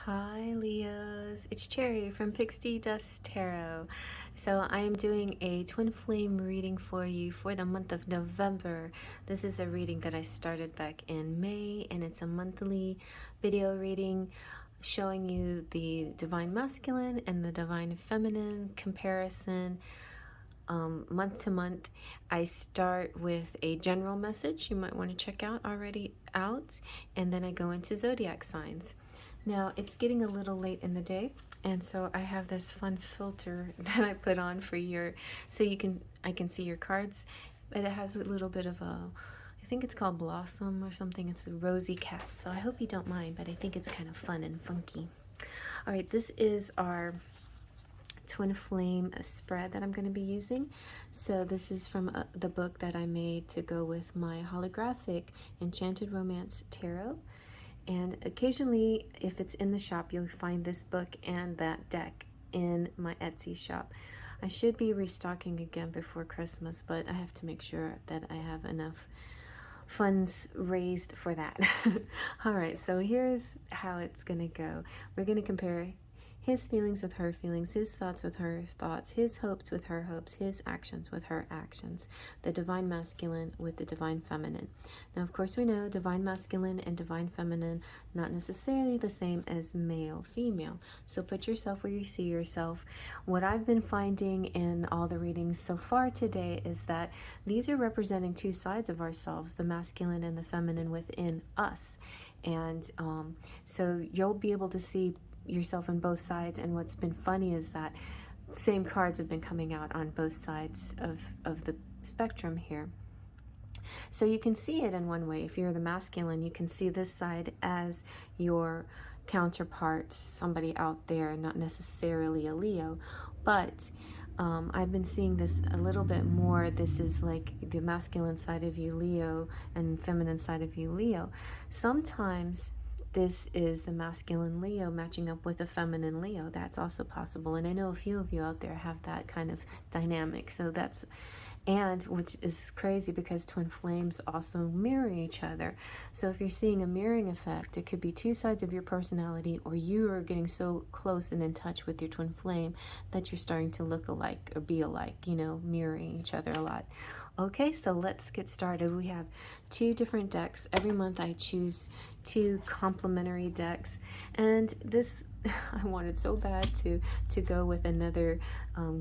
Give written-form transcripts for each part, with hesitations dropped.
Hi Leos, it's Cherry from Pixie Dust Tarot. So I am doing a twin flame reading for you for the month of November. This is a reading that I started back in May, and it's a monthly video reading showing you the divine masculine and the divine feminine comparison month to month. I start with a general message you might want to check out already out, and then I go into zodiac signs. Now it's getting a little late in the day, and so I have this fun filter that I put on for your, so I can see your cards, but it has a little bit of a, I think it's called Blossom or something. It's a rosy cast, so I hope you don't mind, but I think it's kind of fun and funky. All right, this is our twin flame spread that I'm going to be using. So this is from the book that I made to go with my holographic Enchanted Romance Tarot. And occasionally, if it's in the shop, you'll find this book and that deck in my Etsy shop. I should be restocking again before Christmas, but I have to make sure that I have enough funds raised for that. All right, so here's how it's gonna go. We're gonna compare his feelings with her feelings, his thoughts with her thoughts, his hopes with her hopes, his actions with her actions, the divine masculine with the divine feminine. Now, of course, we know divine masculine and divine feminine, not necessarily the same as male, female. So put yourself where you see yourself. What I've been finding in all the readings so far today is that these are representing two sides of ourselves, the masculine and the feminine within us. And so you'll be able to see yourself on both sides. And what's been funny is that same cards have been coming out on both sides of the spectrum here. So you can see it in one way. If you're the masculine, you can see this side as your counterpart, somebody out there, not necessarily a Leo, but I've been seeing this a little bit more. This is like the masculine side of you, Leo, and feminine side of you, Leo. Sometimes this is the masculine Leo matching up with a feminine Leo. That's also possible. And I know a few of you out there have that kind of dynamic. So that's, and which is crazy because twin flames also mirror each other. So if you're seeing a mirroring effect, it could be two sides of your personality, or you are getting so close and in touch with your twin flame that you're starting to look alike or be alike, you know, mirroring each other a lot. Okay, so let's get started. We have two different decks. Every month I choose two complementary decks, and this I wanted so bad to go with another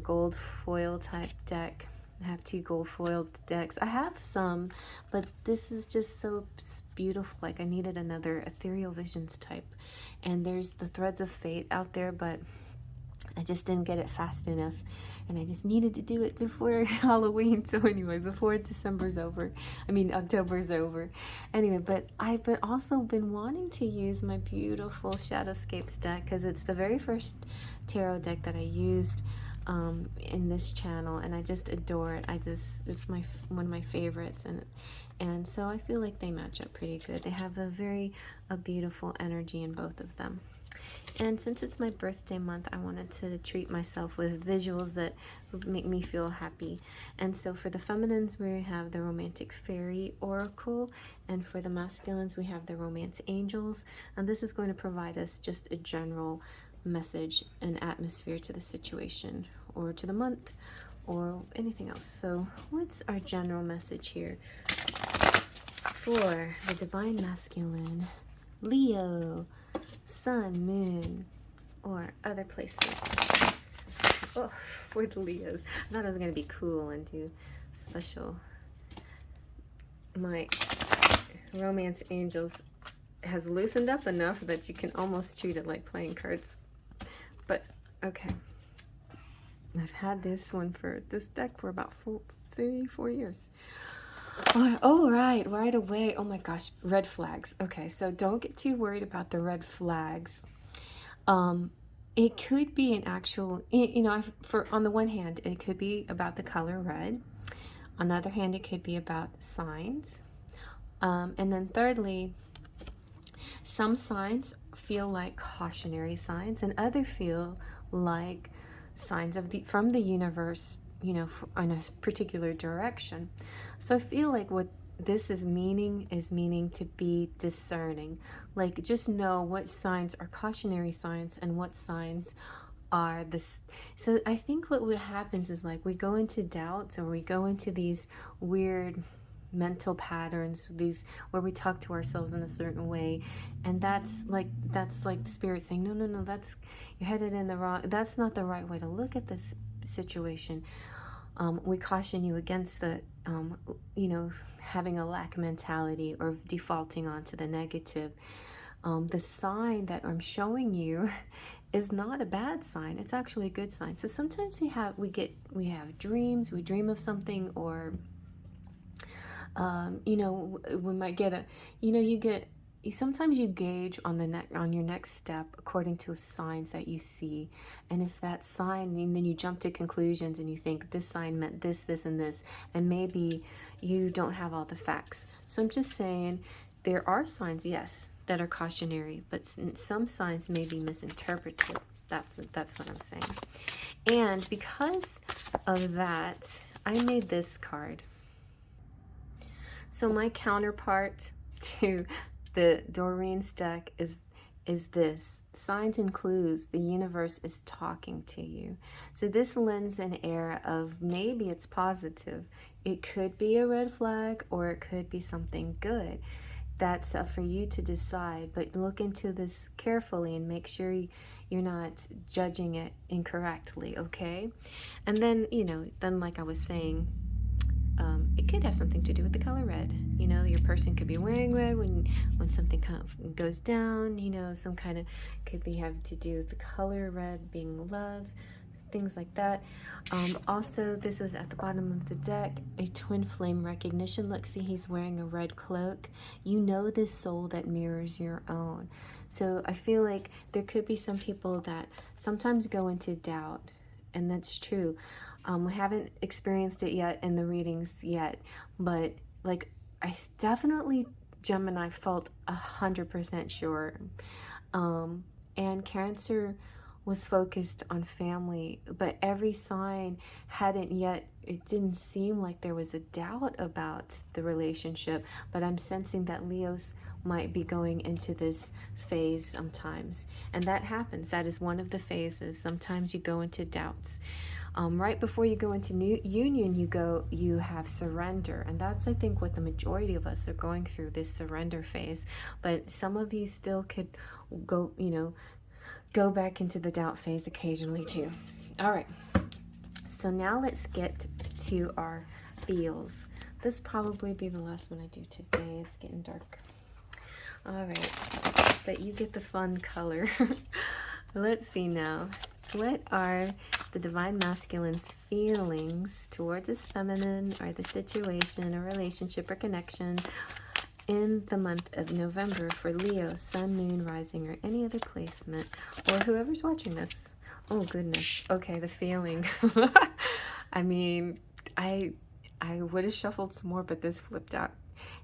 gold foil type deck. I have two gold foiled decks. I have some, but this is just so beautiful. Like I needed another ethereal visions type, and there's the threads of fate out there, but I just didn't get it fast enough, and I just needed to do it before Halloween. So anyway, before December's over, I mean October's over. Anyway, but I've also been wanting to use my beautiful Shadowscapes deck because it's the very first tarot deck that I used in this channel, and I just adore it. It's one of my favorites, and so I feel like they match up pretty good. They have a beautiful energy in both of them. And since it's my birthday month, I wanted to treat myself with visuals that would make me feel happy. And so for the feminines, we have the Romantic Fairy Oracle, and for the masculines, we have the Romance Angels. And this is going to provide us just a general message and atmosphere to the situation or to the month or anything else. So what's our general message here for the divine masculine, Leo, Sun, Moon, or other placements? Oh, for the Leos. I thought I was going to be cool and do special. My Romance Angels has loosened up enough that you can almost treat it like playing cards. But, okay. I've had this deck for about 4 years. Oh, right away. Oh my gosh, red flags. Okay, so don't get too worried about the red flags. It could be an actual, you know, on the one hand, it could be about the color red. On the other hand, it could be about signs. And then thirdly, some signs feel like cautionary signs, and other feel like signs from the universe, you know, in a particular direction. So I feel like what this is meaning to be discerning. Like, just know what signs are cautionary signs and what signs are this. So I think what happens is, like, we go into doubts, or we go into these weird mental patterns, these where we talk to ourselves in a certain way, and that's like the spirit saying, no, no, no, that's, you're headed in the wrong, that's not the right way to look at this situation. We caution you against the having a lack mentality or defaulting onto the negative. The sign that I'm showing you is not a bad sign. It's actually a good sign. So sometimes we have dreams. We dream of something, or we might get sometimes you gauge on your next step according to signs that you see. And if that sign, and then you jump to conclusions and you think this sign meant this, this, and this, and maybe you don't have all the facts. So I'm just saying, there are signs, yes, that are cautionary, but some signs may be misinterpreted. That's what I'm saying. And because of that, I made this card. So my counterpart to the Doreen's deck is this: signs and clues. The universe is talking to you. So this lends an air of, maybe it's positive. It could be a red flag, or it could be something good. That's for you to decide, but look into this carefully and make sure you're not judging it incorrectly, okay? And then, then like I was saying, it could have something to do with the color red. Your person could be wearing red when something kind of goes down. Some kind of could be having to do with the color red being love, things like that. Also, this was at the bottom of the deck, a twin flame recognition. Look, see, he's wearing a red cloak. This soul that mirrors your own. So I feel like there could be some people that sometimes go into doubt, and that's true. We haven't experienced it yet in the readings yet, but like, I definitely, Gemini, felt 100% sure. And Cancer was focused on family, but every sign hadn't yet, it didn't seem like there was a doubt about the relationship, but I'm sensing that Leos might be going into this phase sometimes, and that happens. That is one of the phases. Sometimes you go into doubts. Right before you go into new union, you have surrender, and that's, I think, what the majority of us are going through, this surrender phase. But some of you still could go back into the doubt phase occasionally too. All right, so now let's get to our feels. This probably be the last one I do today. It's getting dark. All right, but you get the fun color. Let's see now. What are the Divine Masculine's feelings towards his feminine, or the situation, or relationship, or connection in the month of November for Leo, Sun, Moon, Rising, or any other placement, or whoever's watching this? Oh, goodness. Okay, the feeling. I mean, I would have shuffled some more, but this flipped out.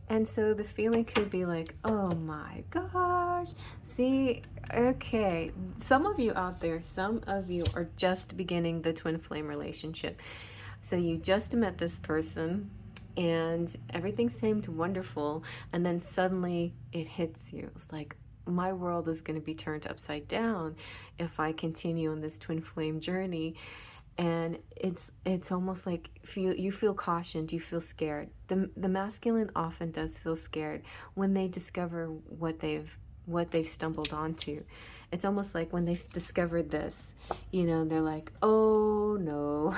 And so the feeling could be like, oh my gosh. See, okay, some of you out there, some of you are just beginning the twin flame relationship. So you just met this person and everything seemed wonderful, and then suddenly it hits you. It's like, my world is going to be turned upside down if I continue on this twin flame journey. And it's almost like you feel cautioned, you feel scared. The masculine often does feel scared when they discover what they've stumbled onto. It's almost like when they discovered this, they're like, oh no,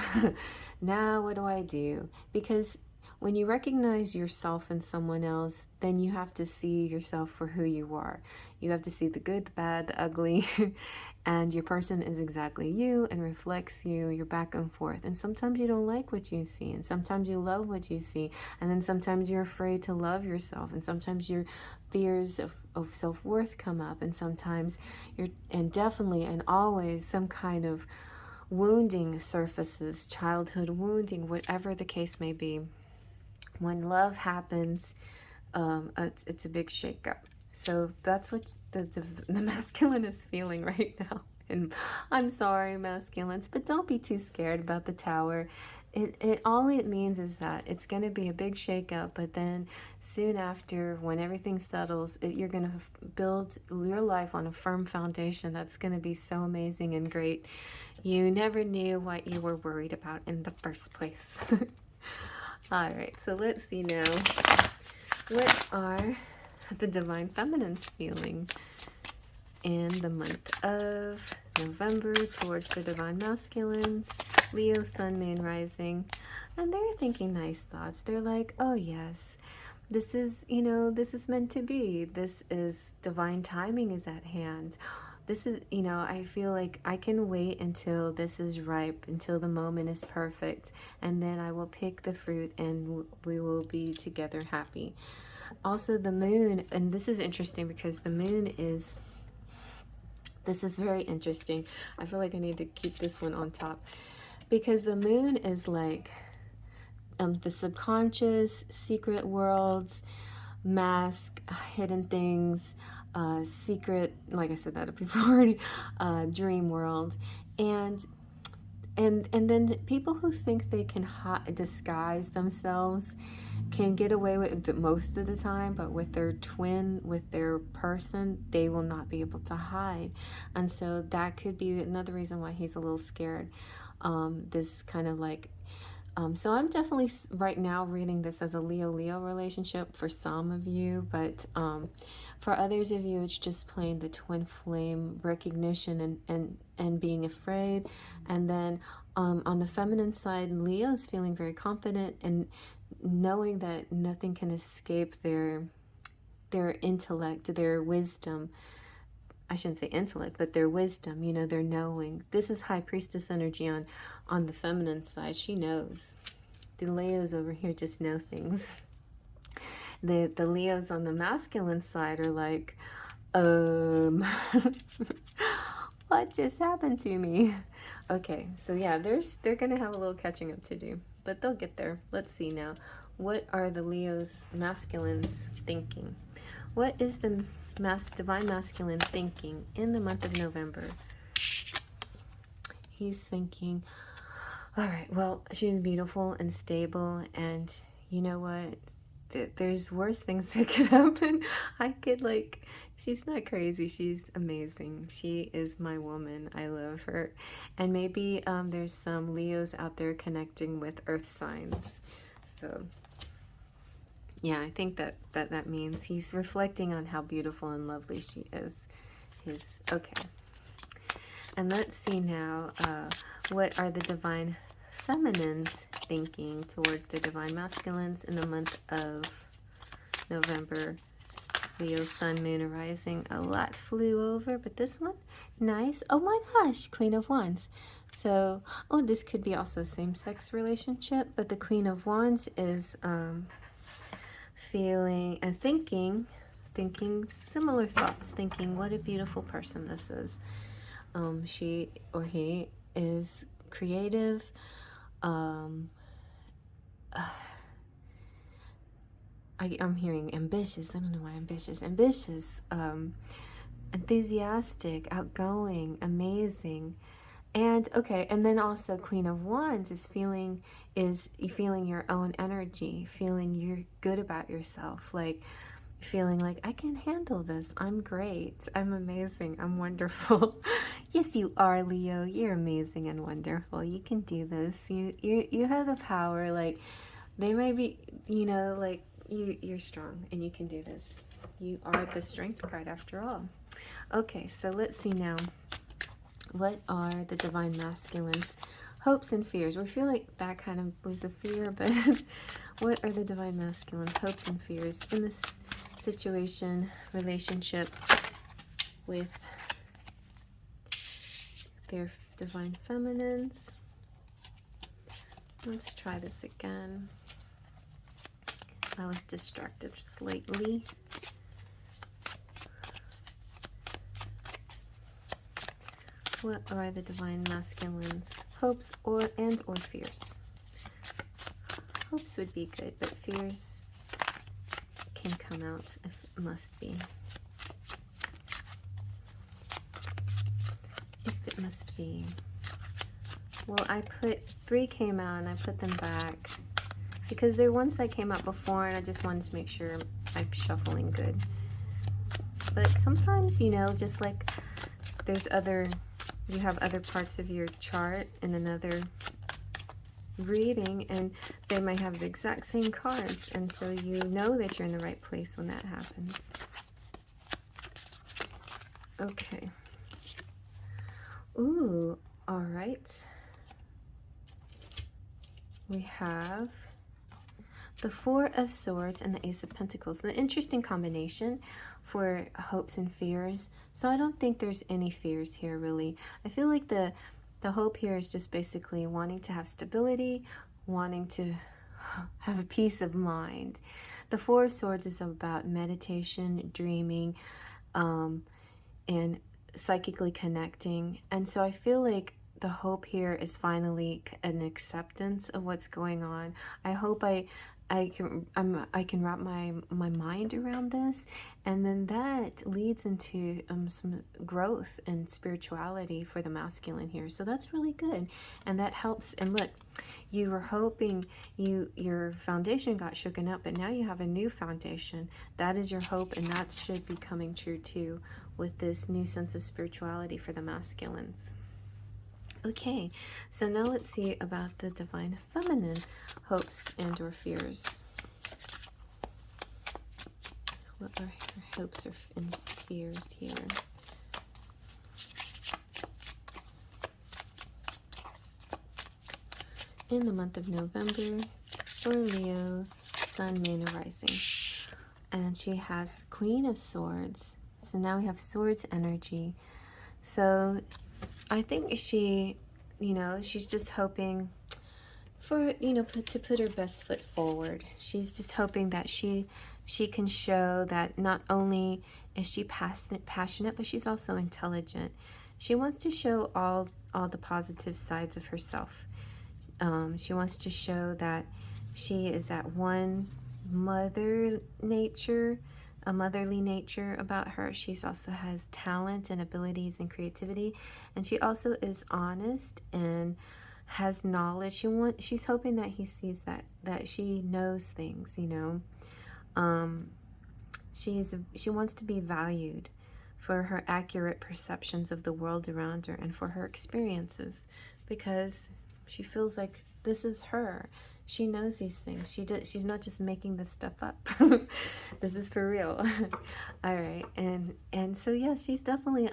now what do I do? Because when you recognize yourself in someone else, then you have to see yourself for who you are. You have to see the good, the bad, the ugly, and your person is exactly you and reflects you. You're back and forth. And sometimes you don't like what you see, and sometimes you love what you see, and then sometimes you're afraid to love yourself, and sometimes your fears of self-worth come up, and sometimes and definitely and always some kind of wounding surfaces, childhood wounding, whatever the case may be. When love happens, it's a big shakeup. So that's what the masculine is feeling right now. And I'm sorry, masculines, but don't be too scared about the Tower. all it means is that it's going to be a big shakeup, but then soon after, when everything settles, you're going to build your life on a firm foundation that's going to be so amazing and great. You never knew what you were worried about in the first place. All right, so let's see now. What are the Divine Feminines feeling in the month of November towards the Divine Masculines, Leo, Sun, Moon, Rising? And they're thinking nice thoughts. They're like, oh yes, this is, you know, this is meant to be. This is divine timing is at hand. This is, you know, I feel like I can wait until this is ripe, until the moment is perfect, and then I will pick the fruit and we will be together happy. Also the moon, and this is interesting because the moon is, this is very interesting. I feel like I need to keep this one on top because the moon is like the subconscious, secret worlds, mask, hidden things, secret, like I said that before, dream world. And then people who think they can disguise themselves can get away with it most of the time, but with their twin, with their person, they will not be able to hide. And so that could be another reason why he's a little scared. This kind of like, so I'm definitely right now reading this as a Leo-Leo relationship for some of you, but for others of you, it's just plain the twin flame recognition and being afraid. And then on the feminine side, Leo's feeling very confident and knowing that nothing can escape their intellect, their wisdom. I shouldn't say intellect, but their wisdom, you know, their knowing. This is High Priestess energy on the feminine side. She knows. The Leos over here just know things. The Leos on the masculine side are like, what just happened to me? Okay, so yeah, they're gonna have a little catching up to do, but they'll get there. Let's see now. What are the Leos masculines thinking? What is the Divine Masculine thinking in the month of November? He's thinking, all right, well, she's beautiful and stable, and you know what? There's worse things that could happen. She's not crazy. She's amazing. She is my woman. I love her. And maybe there's some Leos out there connecting with earth signs. So yeah, I think that means he's reflecting on how beautiful and lovely she is. Okay. And let's see now, what are the Divine Feminines thinking towards the Divine Masculines in the month of November? Leo, Sun, Moon, Rising. A lot flew over, but this one, nice. Oh my gosh, Queen of Wands. So, oh, this could be also a same-sex relationship, but the Queen of Wands is feeling and thinking similar thoughts, thinking what a beautiful person this is. She or he is creative, I'm hearing ambitious. I don't know why ambitious, enthusiastic, outgoing, amazing. And okay, and then also Queen of Wands is feeling your own energy, feeling you're good about yourself, like feeling like I can handle this. I'm great. I'm amazing. I'm wonderful. Yes, you are, Leo. You're amazing and wonderful. You can do this. You have the power. Like they may be, you know, like you're strong and you can do this. You are the Strength card after all. Okay, so let's see now. What are the Divine Masculines' hopes and fears? We feel like that kind of was a fear, but what are the Divine Masculines' hopes and fears in this situation, relationship with their Divine Feminines? Let's try this again. I was distracted slightly. What are the Divine Masculines' hopes and or fears? Hopes would be good, but fears can come out if it must be. If it must be. Well, I put 3 came out and I put them back because they're ones that came out before and I just wanted to make sure I'm shuffling good. But sometimes, you know, just like there's you have other parts of your chart in another reading and they might have the exact same cards, and so you know that you're in the right place when that happens. Okay. Ooh, all right. We have the Four of Swords and the Ace of Pentacles. An interesting combination for hopes and fears. So I don't think there's any fears here, really. I feel like the hope here is just basically wanting to have stability, wanting to have a peace of mind. The Four of Swords is about meditation, dreaming, and psychically connecting. And so I feel like the hope here is finally an acceptance of what's going on. I hope I can wrap my mind around this, and then that leads into some growth and spirituality for the masculine here. So that's really good, and that helps. And look, you were hoping your foundation got shooken up, but now you have a new foundation. That is your hope, and that should be coming true too with this new sense of spirituality for the masculines. Okay, so now let's see about the divine feminine hopes and or fears. What are her hopes and fears here? In the month of November for Leo, Sun, Moon, and Rising. And she has the Queen of Swords. So now we have Swords energy. So I think she, you know, she's just hoping for, you know, to put her best foot forward. She's just hoping that she can show that not only is she passionate, but she's also intelligent. She wants to show all the positive sides of herself. She wants to show that she is at one motherly nature about her. She also has talent and abilities and creativity, and she also is honest and has knowledge. She's hoping that he sees that she knows things, you know. She wants to be valued for her accurate perceptions of the world around her and for her experiences, because she feels like this is her. She knows these things. She's not just making this stuff up. This is for real. All right. And so, yeah, she's definitely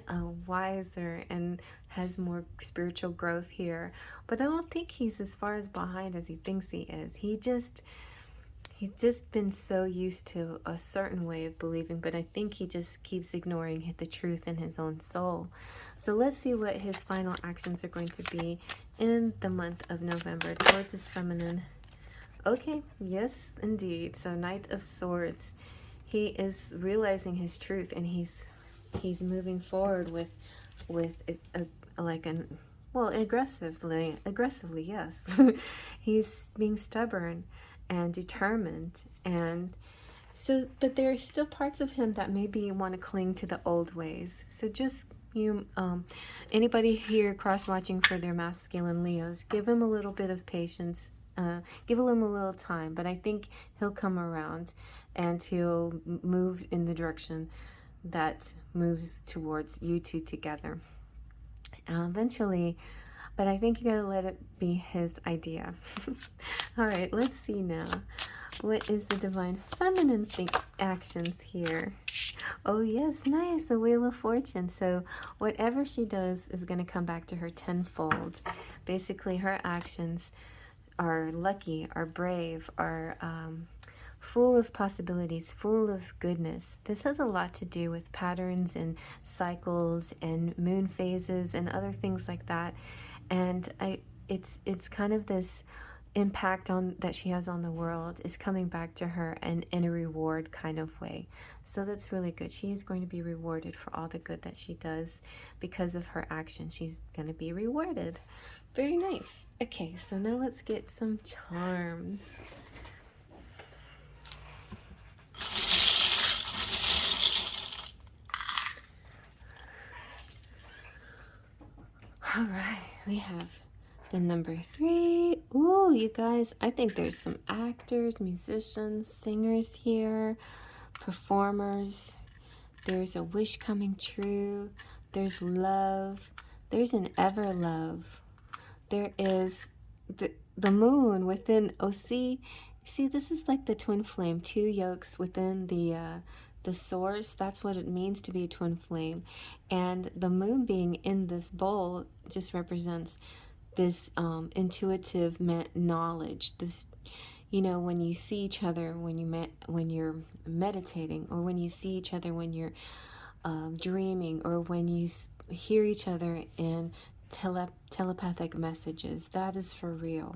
wiser and has more spiritual growth here. But I don't think he's as far as behind as he thinks he is. He's just been so used to a certain way of believing, but I think he just keeps ignoring the truth in his own soul. So let's see what his final actions are going to be in the month of November towards his feminine. Okay, yes, indeed. So Knight of Swords, he is realizing his truth, and he's moving forward with aggressively, yes. He's being stubborn and determined, and so, but there are still parts of him that maybe want to cling to the old ways. So just anybody here cross-watching for their masculine Leos, give him a little bit of patience. Give him a little time, but I think he'll come around and he'll move in the direction that moves towards you two together eventually. But I think you gotta let it be his idea. All right, let's see now. What is the divine feminine actions here? Oh yes, nice, the Wheel of Fortune. So whatever she does is going to come back to her tenfold. Basically, her actions are lucky, are brave, are full of possibilities, full of goodness. This has a lot to do with patterns and cycles and moon phases and other things like that. And it's kind of this impact that she has on the world is coming back to her and in a reward kind of way. So that's really good. She is going to be rewarded for all the good that she does because of her action. She's going to be rewarded. Very nice. Okay, so now let's get some charms. All right, we have Then number 3, ooh, you guys, I think there's some actors, musicians, singers here, performers. There's a wish coming true. There's love. There's an ever love. There is the moon within. Oh, see, this is like the twin flame, 2 yolks within the source. That's what it means to be a twin flame. And the moon being in this bowl just represents this intuitive knowledge. This, you know, when you see each other when you're meditating, or when you see each other when you're dreaming, or when you hear each other in telepathic messages, that is for real.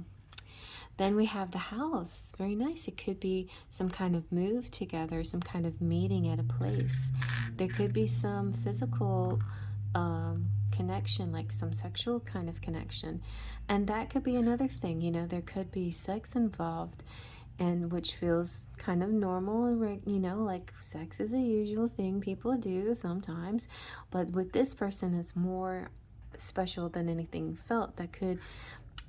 Then we have the house. Very nice. It could be some kind of move together, some kind of meeting at a place. There could be some physical connection, like some sexual kind of connection. And that could be another thing, you know, there could be sex involved, and which feels kind of normal, you know, like sex is a usual thing people do sometimes. But with this person, it's more special than anything felt. That could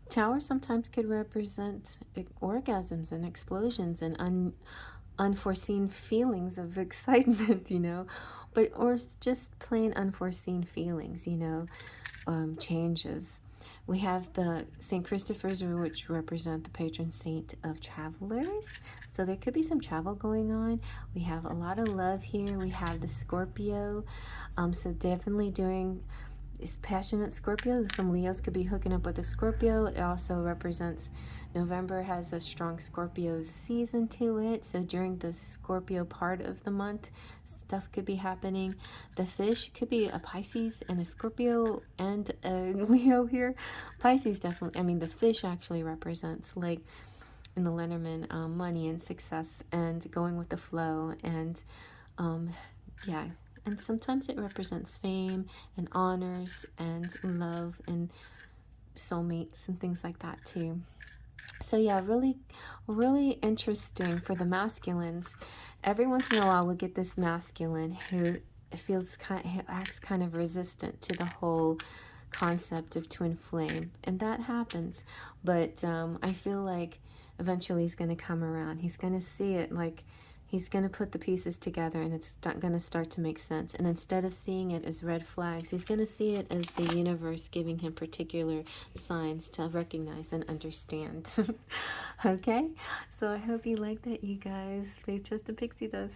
Tower sometimes could represent orgasms and explosions and unforeseen feelings of excitement, you know, but or just plain unforeseen feelings, you know, changes. We have the St. Christopher's, which represent the patron saint of travelers. So there could be some travel going on. We have a lot of love here. We have the Scorpio. So definitely during is passionate Scorpio. Some Leos could be hooking up with a Scorpio. It also represents November has a strong Scorpio season to it. So during the Scorpio part of the month, stuff could be happening. The fish could be a Pisces and a Scorpio and a Leo here. Pisces definitely, I mean, the fish actually represents, like in the Lenormand, money and success and going with the flow. And yeah, and sometimes it represents fame and honors and love and soulmates and things like that too. So yeah, really, really interesting for the masculines. Every once in a while, we'll get this masculine who acts kind of resistant to the whole concept of twin flame, and that happens. But I feel like eventually he's going to come around. He's going to see it, like he's going to put the pieces together, and it's going to start to make sense. And instead of seeing it as red flags, he's going to see it as the universe giving him particular signs to recognize and understand. Okay? So I hope you liked it, you guys. Faith, just a pixie dust.